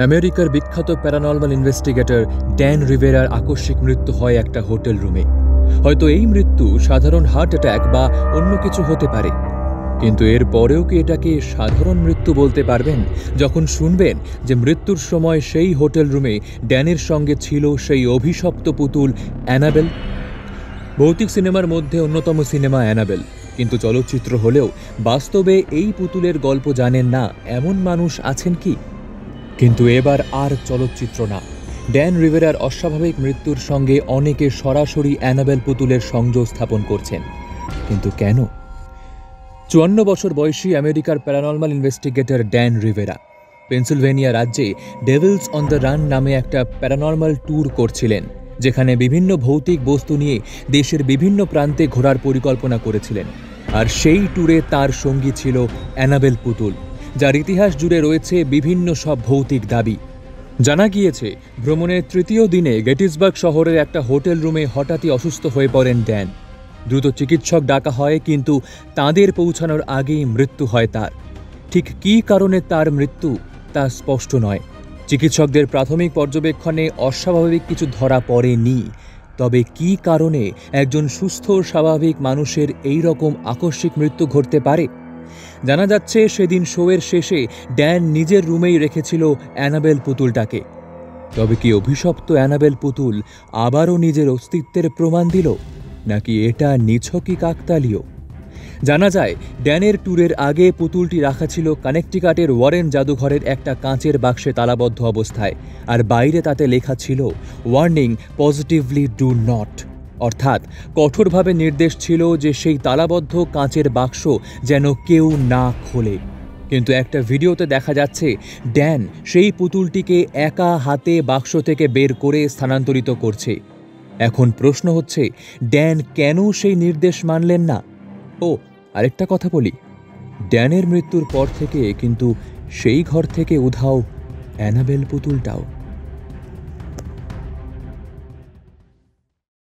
আমেরিকার বিখ্যাত paranormal investigator Dan রিভেরার আকস্মিক মৃত্যু হয় একটা হোটেল রুমে। হয়তো এই মৃত্যু সাধারণ হার্ট অ্যাটাক বা অন্য কিছু হতে পারে, কিন্তু এর পরেও কি এটাকে সাধারণ মৃত্যু বলতে পারবেন যখন শুনবেন যে মৃত্যুর সময় সেই হোটেল রুমে ড্যানের সঙ্গে ছিল সেই অভিশপ্ত পুতুল অ্যানাবেল? ভৌতিক সিনেমার মধ্যে অন্যতম সিনেমা অ্যানাবেল, কিন্তু চলচ্চিত্র হলেও বাস্তবে এই পুতুলের গল্প জানেন না এমন মানুষ আছেন কি? কিন্তু এবার আর চলচ্চিত্র না, ড্যান রিভেরার অস্বাভাবিক মৃত্যুর সঙ্গে অনেকে সরাসরি অ্যানাবেল পুতুলের সংযোগ স্থাপন করছেন। কিন্তু কেন? ৫৪ বছর বয়সী আমেরিকার paranormal investigator Dan Rivera Pennsylvania রাজ্যে ডেভিলস অন দ্য রান নামে একটা প্যারানর্মাল ট্যুর করছিলেন, যেখানে বিভিন্ন ভৌতিক বস্তু নিয়ে দেশের বিভিন্ন প্রান্তে ঘোরার পরিকল্পনা করেছিলেন। আর সেই ট্যুরে তার সঙ্গী ছিল অ্যানাবেল পুতুল, যার ইতিহাস জুড়ে রয়েছে বিভিন্ন সব ভৌতিক দাবি। জানা গিয়েছে, ভ্রমণের তৃতীয় দিনে গেটিসবার্গ শহরের একটা হোটেল রুমে হঠাৎই অসুস্থ হয়ে পড়েন ড্যান। দ্রুত চিকিৎসক ডাকা হয়, কিন্তু তাঁদের পৌঁছানোর আগেই মৃত্যু হয় তার। ঠিক কী কারণে তার মৃত্যু তা স্পষ্ট নয়। চিকিৎসকদের প্রাথমিক পর্যবেক্ষণে অস্বাভাবিক কিছু ধরা পড়েনি, তবে কী কারণে একজন সুস্থ স্বাভাবিক মানুষের এই রকম আকস্মিক মৃত্যু ঘটতে পারে? জানা যাচ্ছে, সেদিন শোয়ের শেষে ড্যান নিজের রুমেই রেখেছিল অ্যানাবেল পুতুলটাকে। তবে কি অভিশপ্ত অ্যানাবেল পুতুল আবারও নিজের অস্তিত্বের প্রমাণ দিল, নাকি এটা নিছকই কাকতালীয়? জানা যায়, ড্যানের ট্যুরের আগে পুতুলটি রাখা ছিল কানেকটিকাটের ওয়ারেন জাদুঘরের একটা কাঁচের বাক্সে তালাবদ্ধ অবস্থায়, আর বাইরে তাতে লেখা ছিল ওয়ার্নিং, পজিটিভলি ডু নট। অর্থাৎ কঠোরভাবে নির্দেশ ছিল যে সেই তালাবদ্ধ কাঁচের বাক্স যেন কেউ না খোলে। কিন্তু একটা ভিডিওতে দেখা যাচ্ছে ড্যান সেই পুতুলটিকে একা হাতে বাক্স থেকে বের করে স্থানান্তরিত করছে। এখন প্রশ্ন হচ্ছে, ড্যান কেন সেই নির্দেশ মানলেন না? ও আরেকটা কথা বলি, ড্যানের মৃত্যুর পর থেকে কিন্তু সেই ঘর থেকে উধাও অ্যানাবেল পুতুলটাও।